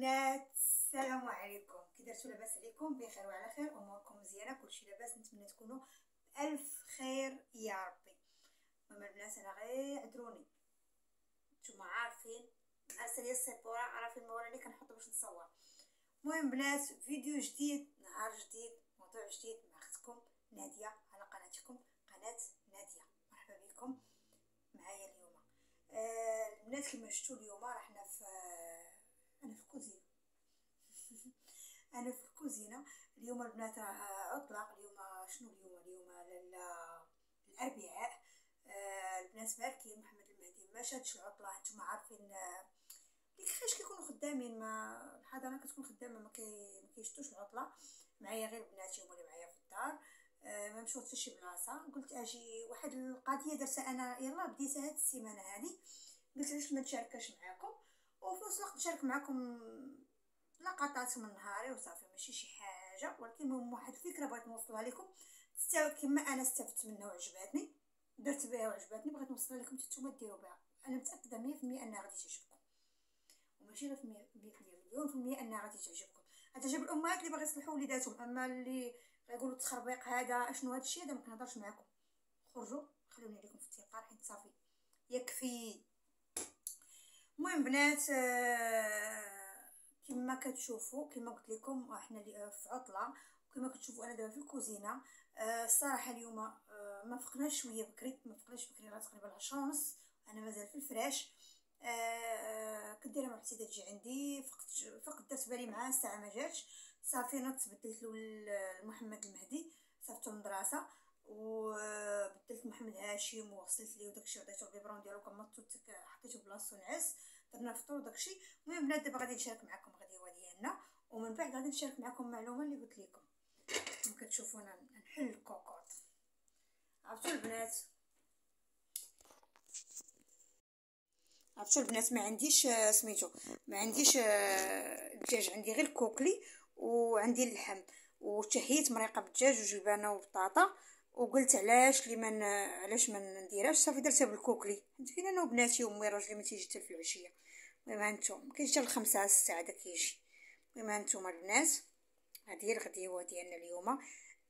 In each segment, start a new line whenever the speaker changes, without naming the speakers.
البنات السلام عليكم. كي درتو؟ لاباس عليكم؟ بخير وعلى خير، اموركم مزيانه، كلشي لاباس. نتمنى تكونوا بالف خير يا ربي. المهم البنات انا غير عذروني، نتوما عارفين عارفه لي السيبوره، عارفين ما وراني كنحط باش نصور. المهم بنات، فيديو جديد، نهار جديد، موضوع جديد مع اختكم ناديه على قناتكم قناه ناديه. مرحبا بكم معايا اليوم. البنات كما شفتوا اليوم راه حنا في انا في الكوزينه انا في الكوزينه اليوم البنات. راه عطله اليوم. شنو اليوم الاربعاء. البنات باركين محمد المهدي ما شادش العطله. نتوما عارفين اللي كيفاش كيكونوا خدامين، ما الحضانه كتكون خدامه، ما كيشتوش العطله. معايا غير بناتي هما اللي معايا في الدار. ما مشيت حتى شي بلاصه. قلت اجي واحد القضيه درتها انا، يلا بديتها هاد السيمانه هذه. قلت علاش ما نشاركش معكم، وفي نفس الوقت نشارك معكم لقطات من نهاري وصافي، ماشي شي حاجه، ولكن المهم واحد الفكره بغيت نوصلها لكم كما انا استفدت منها وعجباتني، درت بها وعجباتني، بغيت نوصلها لكم حتى نتوما ديروا بها. انا متاكده 100% انها غادي تعجبكم، وماشي غير 100% مليون في المية انها غادي تعجبكم. غتعجب الامهات اللي باغي يصلحوا وليداتهم، اما اللي غيقولوا التخربيق هذا شنو هذا الشيء هذا ما كنهضرش معكم. خرجوا خلوني عليكم في الثقه، حيت صافي يكفي. المهم بنات، كما كتشوفوا كما قلت لكم احنا اللي في عطله، وكما كتشوفوا انا دابا في الكوزينه. الصراحه اليوم ما فقناش شويه بكري، راه تقريبا 10:30، انا مازال في الفراش. كدير مع حسيده تجي عندي، فقد درت بالي معاه الساعه ما جاتش. صافي نط بدلت له محمد المهدي، صيفطو للمدرسه، وبدلت محمد هاشم وغسلت ليه وداكشي، وعطيتو البيبرون ديالو، كمطو حطيتو بلاصتو نعس، درنا فطور وداكشي. المهم بنات دابا غادي نشارك معكم غديوه ديالنا، ومن بعد غادي نشارك معكم معلومه اللي قلت لكم. كما كتشوفوا انا نحل الكوكوط. عرفتوا البنات ما عنديش سميتو، ما عنديش الدجاج، عندي غير الكوكلي وعندي اللحم، وتهيت مريقه بالدجاج وجبانه وبطاطا. وقلت علاش ما نديرهاش، صافي درتها بالكوكلي. كاين انا وبناتي وامي، راجلي ما تيجي حتى في العشيه. المهم هانتوما كيجي حتى ل5 6 هذا كيجي. المهم هانتوما البنات، هذه هي الغديوه ديالنا اليوم.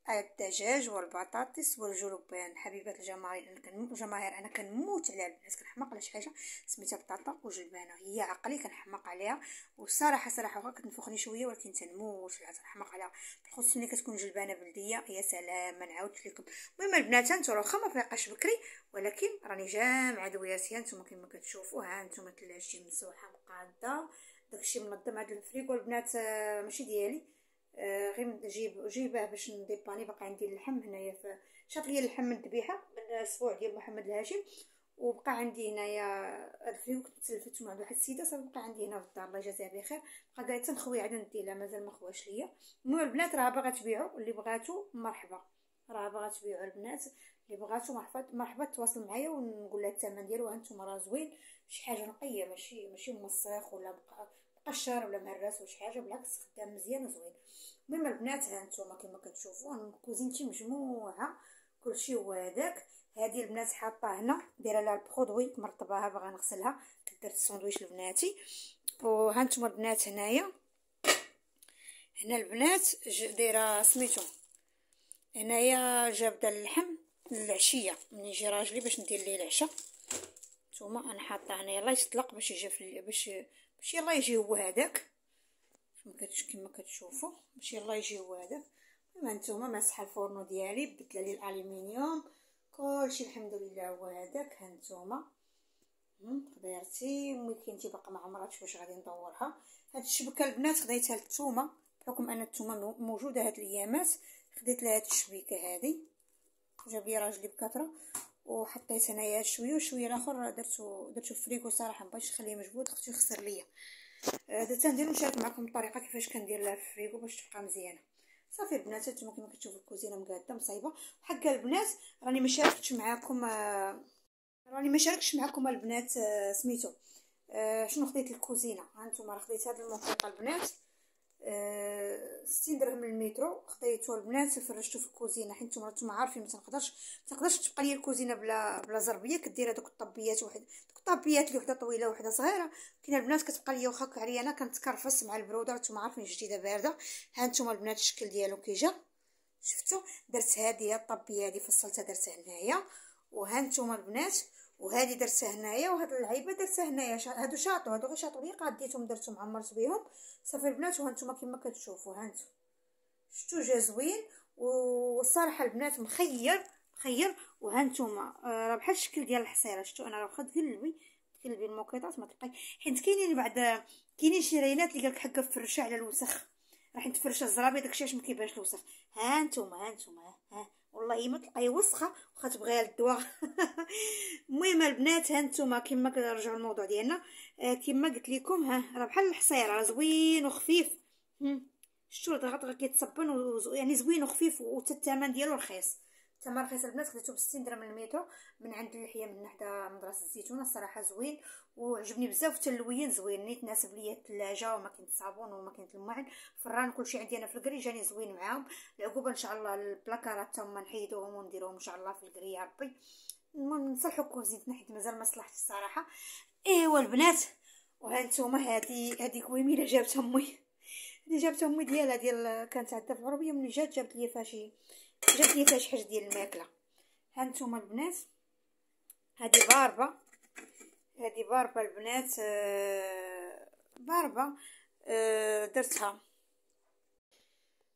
الدجاج والبطاطس والجلوبان. حبيبات الجماهير، انا كنموت على البنات، كنحماق على شي حاجه سميتها بطاطا وجلبانه، هي عقلي كنحماق عليها. والصراحه واخا كتنفخني شويه، ولكن تنموت عليها، تنحماق عليها، بالخصوص ملي كتكون جلبانه بلديه، يا سلام ما نعاودش لكم. المهم البنات انتو واخا ما فيقاش بكري، ولكن راني جامعه دوياسيه. نتوما كما كتشوفوا، ها نتوما الثلاجه مسوحه مقاده، داكشي منظم. هاد الفريكو البنات ماشي ديالي، غير جيباه باش نديباني. باقي عندي اللحم هنايا، شاط ليا اللحم من الذبيحه من الاسبوع ديال محمد الهاشم، وبقى عندي هنايا الفريكو كنت تلفتو مع واحد السيده، صافي بقى عندي هنا في الدار، الله يجازيها بخير. بقى قالت نخوي عاد ندي لها، مازال ما خواش ليا. المهم البنات راه باغا تبيعوا، اللي بغاتو مرحبا، راه باغا تبيعوا البنات، اللي بغاتو مرحبا تواصل معايا ونقول لها الثمن ديالو. هانتوما راه زوين، شي حاجه نقيه، ماشي موسخ ولا مقشر ولا مهرس ولا شي حاجه، بالعكس خدام مزيان وزوين. المهم البنات هانتوما كما كتشوفوا كوزينتي مجموعه، كلشي هو هذاك. هذه البنات حاطه هنا، دايره لها البرودوي، مرطباها باغا نغسلها، درت الساندويتش لبناتي. وهانتوما البنات هنا البنات دايره سميتو، هنايا جابده اللحم للعشيه من يجي راجلي باش ندير ليه العشاء. نتوما انا حاطه هنا يلا يطلق باش يجي باش يلا يجي هو هذاك، كما كتشوفوا باش يلا يجي هو هذاك. كما نتوما ماسحه الفرن ديالي، بدلت لي الالومنيوم، كلشي الحمد لله هو هذاك. هانتوما خضيرتي ممكن باقا ما عمراتش باش غادي ندورها. هاد الشبكه البنات خديتها للثومه، بحكم ان الثومه موجوده هاد الايامات، خديت لها هاد الشبيكه هذه، جاب لي راجلي بكثره، وحطيت هنايا شويه وشويه الاخر درتو فريكو. صراحه مبغيتش نخليه مجبود، خصو يخسر ليا. درت ندير نشارك معكم الطريقه كيفاش كندير لها في الفريكو باش تبقى مزيانه. صافي البنات نتوما كما كتشوفوا الكوزينه مقاده مصايبه. وحق البنات راني ما شاركتش معكم البنات. سميتو شنو خديت الكوزينه. ها نتوما راه خديت هاد الموقيطه البنات، 60 درهم المترو. خديته البنات فرشته في الكوزينه، حيت نتوما عارفين متنقدرش تبقى لي الكوزينه بلا زربيه. كدير هذوك الطبيات، دوك الطبيات اللي وحده طويله وحده صغيره. كاين البنات كتبقى لي واخا عريانه كنتكرفس مع البروده، نتوما عارفين جديده بارده. ها نتوما البنات الشكل ديالو كي جا، شفتوا؟ درت هذه الطبيه هذه فصلتها درتها هنايا، وها نتوما البنات، وهذه درتها هنايا، وهاد اللعيبه درتها هنايا. هادو شاطو، هادو غير شاطو لي قاديتهم درتهم عمرت بهم صافي البنات. وها نتوما كما كتشوفوا، ها نتوما شفتوا جا زوين. والصراحه البنات مخير. وها نتوما راه بحال الشكل ديال الحصيره. شفتوا انا راه واخا تقلبي الموقيطات ما تلقاي، حيت كاينين بعد كاينين شي رينات اللي قالك حكا فرشه على الوسخ، راح نتفرش الزرابي داكشي علاش ما كيبانش الوسخ. ها نتوما ها والله ما تلقاي وسخه واخا تبغيها للدواء. المهم البنات ها نتوما كما كنرجعوا للموضوع ديالنا. كما قلت لكم ها راه بحال الحصيره زوين وخفيف. شفتوا دغيا كيتصبن يعني زوين وخفيف، والثمن ديالو رخيص. الثمن رخيص البنات. خديته ب60 درهم المترو من عند اللحيه من حدا مدرسه الزيتونه. الصراحه زوين وعجبني بزاف. حتى اللوين زوين، نيت ناسب ليا الثلاجه وماكينه الصابون وماكينه الماعن فران كلشي عندي انا في الكري. جاني زوين معاهم. العقوبه ان شاء الله البلاكارات هما نحيدوهم ونديروهم ان شاء الله في الكري يا ربي. المهم نصلحوا كوزينتنا حيت مازال ما صلحتش الصراحه. ايوا البنات، وها نتوما هذه كويميله جابتها امي. اللي جابتها امي ديال كانت عندها في العربيه. ملي جابت لي فيها شي حاجه ديال الماكله. ها نتوما البنات، هذه باربه البنات. باربه درتها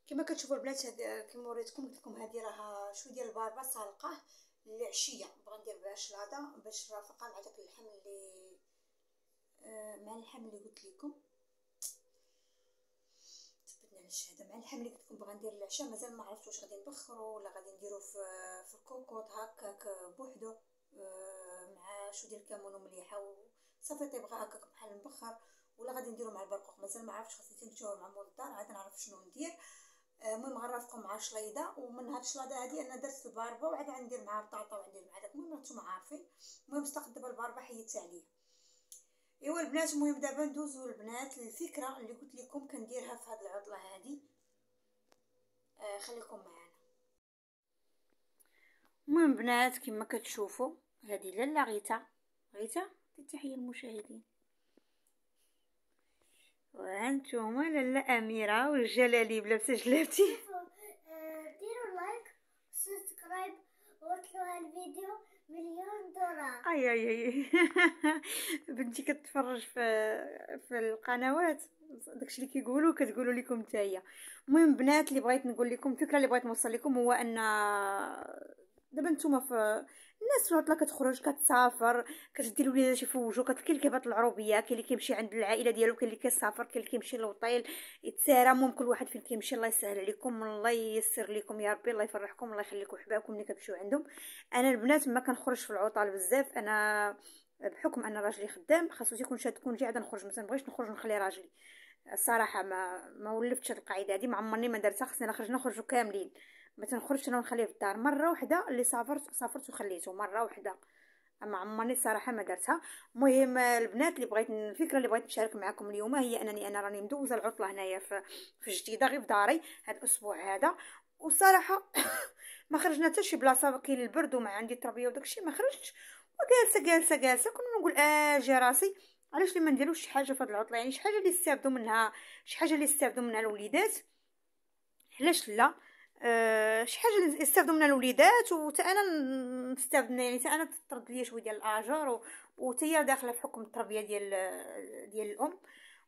كما كتشوفوا البنات. كما وريتكم قلت لكم هذه راه شويه ديال الباربه سالقه للعشيه. بغا ندير بها شلاضه باش رافقه مع داك اللحم اللي قلت لكم. الشهاده مع اللحم اللي قلت لكم. بغا ندير العشاء مازال ما عرفتش واش غادي نبخرو ولا غادي نديرو في الكوكوط هكاك بوحدو مع شو ديال الكمون ومليحه وصافي طيب هكاك بحال مبخر، ولا غادي نديرو مع البرقوق مازال ما عرفتش. خاصني نمشيو مع مول الدار عاد نعرف شنو ندير. المهم غنرافقكم مع الشليضه. ومن هاد الشلاضه هادي انا درت الباربه وعاد غندير معها بطاطا وغندير مع داك. المهم نتوما عارفين. المهم استقد دابا الباربه حيدتها عليا. ايوا البنات المهم دابا ندوزو البنات للفكره اللي قلت لكم كنديرها في هاد العطله هادي. خليكم معنا. المهم بنات كما كتشوفوا هذه لاله غيتا تحيه المشاهدين. وهانتوما لاله اميره والجلالي لابسه جلابتي.
ديروا لايك وسبسكرايب وطلعوا الفيديو مليون دولار.
اي بنتي كتفرج في القنوات داكشي اللي كيقولوا كتقولوا لكم نتايا. المهم بنات اللي بغيت نقول لكم الفكره اللي بغيت نوصل لكم هو ان دابا نتوما في الناس في العطله كتخرج كتسافر كتدير وليدات يفوجوا كاين اللي كيهبط العروبيه، كاين اللي كيمشي عند العائله ديالو، كاين اللي كيسافر، كاين اللي كيمشي للوطيل يتسارى. المهم كل واحد فين كيمشي الله يسهل عليكم، الله ييسر لكم يا ربي، الله يفرحكم، الله يخلي لكم حبابكم اللي كتمشيو عندهم. انا البنات ما كنخرج في العطل بزاف. انا بحكم ان راجلي خدام خاصو يكون شاد تكون جاي عاد نخرج. مثلا بغيتش نخرج نخلي راجلي. الصراحه ما ولفتش هاد القاعده هذه، ما عمرني ما درتها. خصني نخرجوا كاملين، ما تنخرجش انا ونخليه في الدار. مره واحده اللي سافرت وخليته مره واحده، اما عمرني الصراحه ما درتها. المهم البنات اللي الفكره اللي بغيت نشارك معكم اليوم هي انني انا راني مدوزه العطله هنايا في جديده غير في داري هذا الاسبوع هذا. والصراحه ما خرجنا حتى شي بلاصه، كاين البرد وما عندي التربيه وداكشي ما خرجتش. وجالسه كنا نقول جي راسي علاش ما نديروش شي حاجه في هذه العطله، يعني شي حاجه اللي يستافدوا منها الوليدات. علاش لا؟ شي حاجه اللي يستافدوا منها الوليدات وتا انا نستافد منها، يعني تا انا تطرد ليا شويه ديال الاجر وتيا داخله في حكم التربيه ديال الام.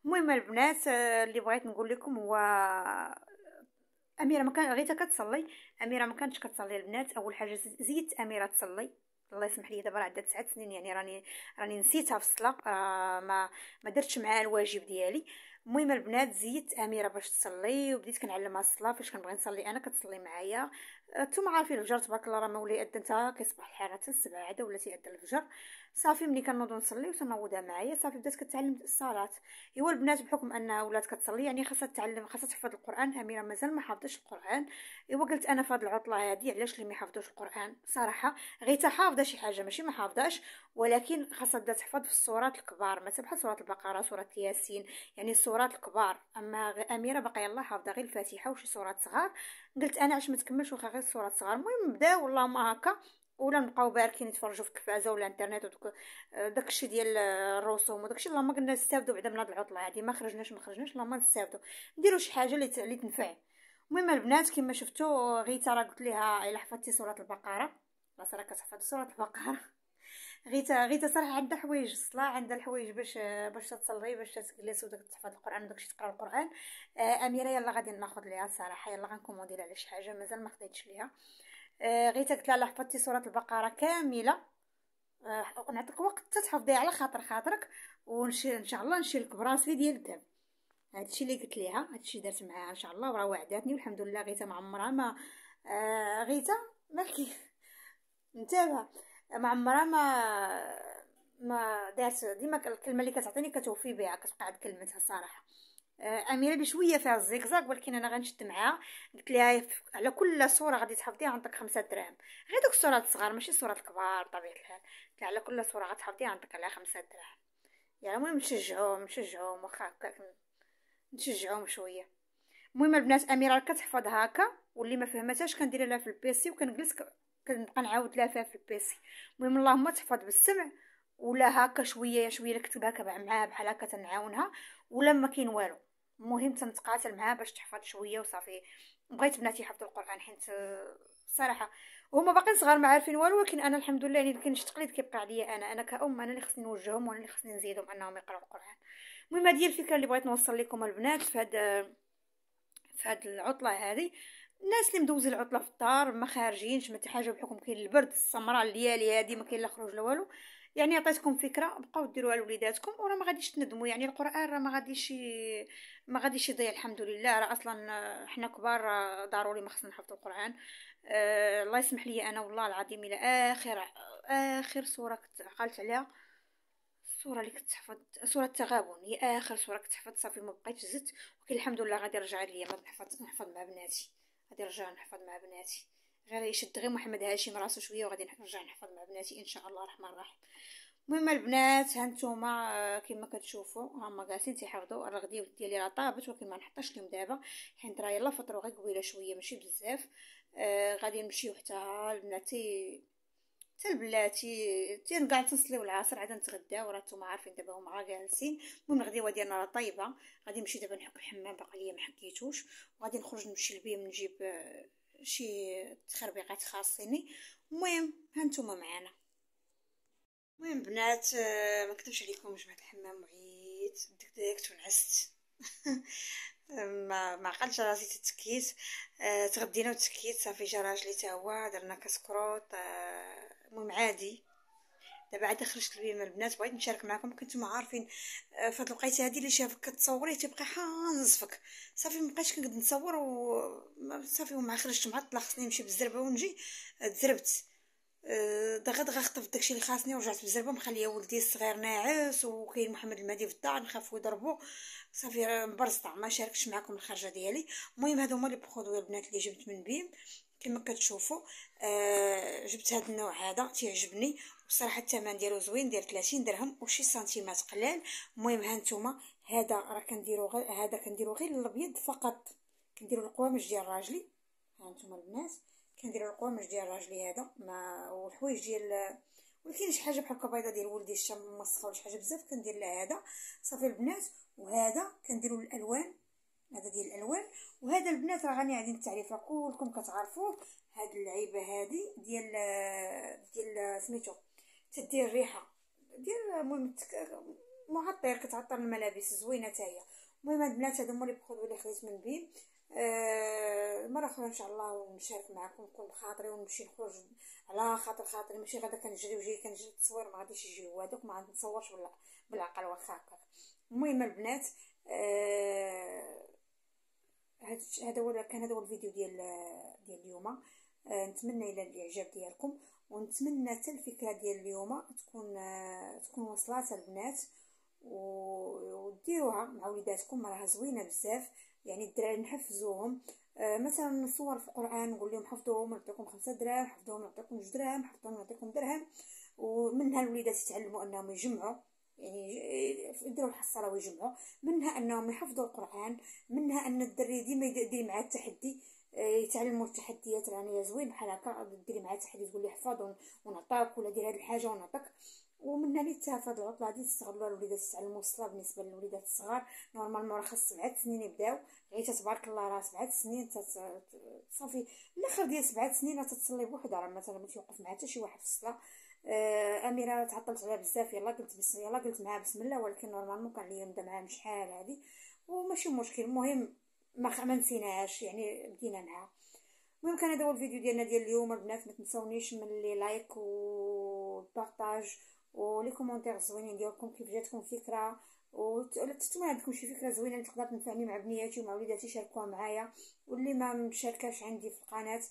المهم البنات اللي بغيت نقول لكم هو اميره ما كان غير كتصلي. اميره ما كانتش كتصلي البنات. اول حاجه زيدت اميره تصلي، الله يسمح لي دابا عندها 9 سنين، يعني راني نسيتها في الصلاه. ما درتش معاها الواجب ديالي. المهم البنات زيدت اميره باش تصلي وبديت كنعلمها الصلاه. فاش كنبغي نصلي انا كتصلي معايا. نتوما عارفين الفجر تبارك الله راه مولاي اذنتها كيصبح الحال حتى 7 عاده ولا تيعدى الفجر. صافي ملي كنوض نصلي وتنوضها معايا صافي بدات كتعلم الصلاه. ايوا البنات بحكم انها ولات كتصلي يعني خاصها تتعلم، خاصها تحفظ القران. اميره مازال ما حافظتش القران. ايوا قلت انا في هذه العطله هذه علاش اللي ما يحفظوش القران صراحه. غير حافظه شي حاجه ماشي ما حافظاش، ولكن خاصها تبدا تحفظ في السورات الكبار مثلا بحال سوره البقره، سوره ياسين، يعني السورات السورات الكبار، اما اميره باقي يلاه حافظه غير الفاتحه وشي سورات صغار. قلت انا علاش ما تكملش واخا غير السورات صغار. المهم بداو والله هكا، ولا نبقاو باركين نتفرجوا في التلفازه ولا الانترنت ودوك داكشي ديال الرسوم وداكشي. اللهم قلنا نستافدوا بعدا من هاد العطله هادي، ما خرجناش اللهم نستافدوا نديروا شي حاجه اللي تنفع. المهم البنات كما شفتوا غيتا راه قلت ليها الا حفظتي سوره البقره، لا راه كتحفظ سوره البقره. غيتا صراحه عندها حوايج الصلاه، عندها الحوايج باش تصلي، باش تجلس وداك تحفظ القران وداكشي تقرا القران. اميره يلا غادي ناخذ ليها صراحه، يلا غنكوموندي لها على شي حاجه مازال ما خديتش ليها. غيتا قلت لها حفظتي سوره البقره كامله، نعطيك وقت تحفظيها على خاطرك، ونمشي ان شاء الله نشري لك براسلي ديال الذهب. هادشي اللي قلت ليها، هادشي درت معاها ان شاء الله، وراه وعداتني والحمد لله. غيتا ما عمرها ما غيتا مالكي انتبه، ما عمرها ما دارت، ديما الكلمه اللي كتعطيني كتوفي بها، كتبقى عند كلمتها الصراحه. اميره بشويه فيها الزيكزاك، ولكن انا غنشد معاها. قلت لها على كل صوره غادي تحفظيها نعطيك 5 دراهم، غير دوك الصورات الصغار ماشي الصورات الكبار بطبيعه الحال. قلت لها على كل صوره غتحفظيها نعطيك عليها 5 دراهم. يعني المهم نشجعوهم واخا هكاك نشجعوهم شويه. المهم البنات اميره كتحفظ هكا، واللي ما فهمتهاش كندير لها في البيسي وكنجلس كنبقى نعاود لها فيها في البيسي. المهم اللهم تحفظ بالسمع، ولا هكا شويه شويه نكتب هكا معاها بحال هكا تنعاونها، ولا ما كاين والو. المهم تنتقاتل معاها باش تحفظ شويه وصافي. بغيت بناتي يحفظوا القران حيت الصراحه هما باقيين صغار ما عارفين والو، ولكن انا الحمد لله يعني كاين شي تقليد كيبقى عليا انا كأم، انا اللي خصني نوجههم وانا اللي خصني نزيدهم انهم يقراو القران. المهم هذه الفكره اللي بغيت نوصل لكم البنات في هاد العطله هذه. الناس اللي مدوزين العطله في الدار ما خارجينش ما حتى حاجه بحكم كاين البرد السمراء الليالي هذه ما كاين لا خروج لا والو. يعني عطيتكم فكره بقاو ديروها لوليداتكم وراه ما غاديش تندموا. يعني القران راه ما غاديش يضيع الحمد لله. راه اصلا حنا كبار ضروري ما خصنا نحفظوا القران. الله يسمح لي انا والله العظيم الى اخر سوره كنت عقلت عليها، الصوره اللي كتحفظ سوره التغابن، هي اخر سوره كتحفظ صافي ما بقيتش زدت. ولكن الحمد لله غادي نرجع ليا ما نحفظ مع بناتي، غادي نرجع نحفظ مع بناتي. غير يشد غير محمد هاشم راسو شويه وغادي نرجع نحفظ مع بناتي ان شاء الله الرحمن الرحيم. المهم البنات هانتوما كما كتشوفوا هما جالسين تيحفظوا. الرغديو ديالي راه طابت ولكن ما نحطش لهم دابا حيت راه يلا فطروا غير قبيله شويه ماشي بزاف. غادي نمشيو حتى البنات حتى البلاتي كاع تنصليو العصر عاد نتغداو. راه نتوما عارفين دابا هما راه جالسين. المهم الغديوه ديالنا راه طايبه، غادي نمشي دابا نحك الحمام باقي ليا ما حكيتوش، وغادي نخرج نمشي للبيم نجيب شي تخربيقات خاصيني. المهم هانتوما معانا. المهم بنات ما كتبش عليكم جمعت الحمام وعييت دكت ونعست. ما عقلتش راسي تتكيت. تغدينا وتكيت صافي جا راجلي حتى هو درنا كسكروط. المهم عادي. دابا عاد خرجت لبيم البنات بغيت نشارك معكم. كنتم عارفين فهاد الوقيته هذه اللي شافك كتصوري تيبقى حانزفك صافي مبقيتش كنقد نصور صافي. ومع خرجت معطله خصني نمشي بالزربه ونجي تزربت دغا خطفت داكشي اللي خاصني ورجعت بالزربه مخليه ولدي الصغير ناعس وكاين محمد المهدي في الدار نخاف يضربو صافي مبرصطه ما شاركتش معكم الخرجه ديالي. المهم هادو هما لي برودوي البنات اللي جبت من بيم كما كتشوفوا. جبت هاد النوع هذا تيعجبني بصراحه الثمن ديالو زوين، داير 30 درهم وشي سنتيمات قلال. المهم ها نتوما هذا راه كنديرو غير الابيض فقط، كنديرو القوامج ديال راجلي. ها نتوما البنات كنديرو القوامج ديال راجلي هذا ما والحوايج ديال ولكن شي حاجه بحال البيضه ديال ولدي الشام مسخه ولا شي حاجه بزاف كندير لها هذا صافي البنات. وهذا كنديرو الالوان، هذا ديال الالوان. وهذا البنات راه غني عادين التعريفه كلكم كتعرفوه. هاد اللعيبه هذه ديال سميتو تدير الريحه ديال المهم معطر كتعطر الملابس زوينه حتى هي. المهم هاد البنات هادو هما لي برودوي اللي خديت من بيم. مره اخرى ان شاء الله نشارك معكم نكون بخاطري ونمشي نخرج على خاطري ماشي غدا كنجري كنجري التصوير ما غاديش يجيو هذوك ما غادي نصورش بالعقل واخا هكا. المهم البنات هذا هو الفيديو ديال اليوم. نتمنى الى الاعجاب ديالكم ونتمنى حتى الفكره ديال اليوم تكون وصلات البنات وديروها مع وليداتكم راها زوينه بزاف. يعني الدراري نحفزوهم مثلا نصور في القران نقول لهم حفظوهم نعطيكم 5 دراهم، حفظوهم نعطيكم 2 دراهم، حفظوهم نعطيكم درهم. ومنها الوليدات يتعلموا انهم يجمعوا يعني يديروا الحصاله ويجمعوا، منها انهم يحفظوا القران، منها ان الدري ديما يدير معاه التحدي، يتعلموا التحديات. يعني زوين بحال هكا ديري معاه تحدي تقول لي احفظ ونعطاك، ولا دير هذه الحاجه ونعطيك. ومن هنا حتى هاد العطله هادي تستغلوها الوليدات يتعلموا الصلاه. بالنسبه للوليدات الصغار نورمالمون راه خاص 7 سنين يبداو، يعني تبارك الله راه 7 سنين صافي الاخر ديال 7 سنين تتصلي بوحدها، راه مثلا ما تيوقف معها حتى شي واحد في الصلاه. اميره تعطلت عليها بزاف، يلا قلت معاها بسم الله، ولكن نورمالمون كان ليا نبدا معاها شحال هادي وماشي مشكل. المهم ما نسيناهاش، يعني بدينا معاها. المهم كان هذا هو الفيديو ديالنا ديال اليوم البنات. ما تنساونيش من لي لايك والبارطاج ولي كومونتير زوينين ديالكم، كيف جاتكم الفكره، وتتمنى عندكم شي فكره زوينه اللي تقدر تنفعني مع بنياتي ومع وليداتي شاركوها معايا. واللي ما مشاركاش عندي في القناه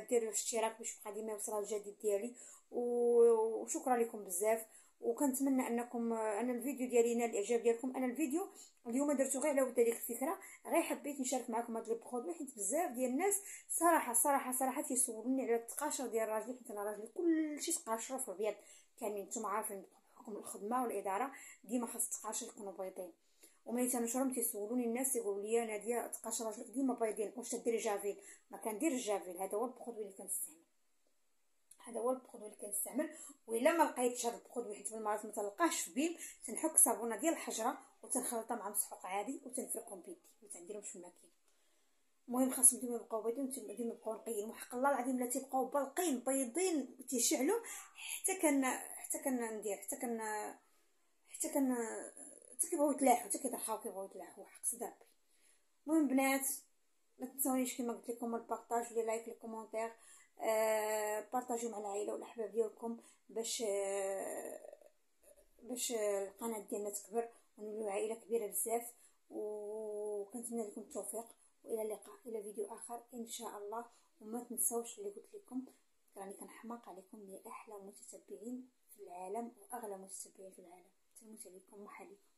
دير الاشتراك باش يبقى ديما يوصلها الجديد ديالي. وشكرا لكم بزاف. وكنتمنى انكم انا الفيديو ديالي نال الاعجاب ديالكم. انا الفيديو اليوم درتو غير على ود هذيك الفكره، غير حبيت نشارك معكم هاد لي برودوي حيت بزاف ديال الناس صراحه تيسولوني على التقاشر ديال راجلي، حيت انا راجلي كلشي تقاشروا في البيض كاملين. نتوما عارفين بحكم الخدمه والاداره ديما خاص التقاشر يكونوا بيضين. وملي تنشرهم تيسولوني الناس يقولوا لي ناديه تقاشر راجلك ديما بيضين، واش تديري جافيل؟ ما كندير الجافيل، هذا هو البرودوي اللي كنستعمل، هذا هو البرودوي اللي كنستعمل. والا ما لقيتش هذا البرودوي حيت بالمرات ما تلقاش في بيم، تنحك صابونه ديال الحجره وتنخلطها مع مسحوق عادي وتنفركهم بيدي، ما تنديرهمش في الماكينه. المهم خاصهم ديما يبقاو بيضين، ديما يبقاو نقيين، وحق الله العظيم لا تيبقاو بالقين بيضين تيشعلوا حتى كندير حتى كيبغيو يتلاحوا، حتى كيطرخاو كيبغيو يتلاحوا حق صدر ربي. المهم بنات ما تنساونيش كما قلت لكم البارطاج لي لايك لي كومونتير، بارطاجيو مع العائله والاحباب ديالكم باش القناه ديالنا تكبر ونوليو عائله كبيره بزاف. وكنتمنى لكم التوفيق، والى اللقاء الى فيديو اخر ان شاء الله. وما تنساوش اللي قلت لكم راني كنحماق عليكم يا احلى متتبعين في العالم واغلى متتبعين في العالم. سلمت عليكم وحاليكم.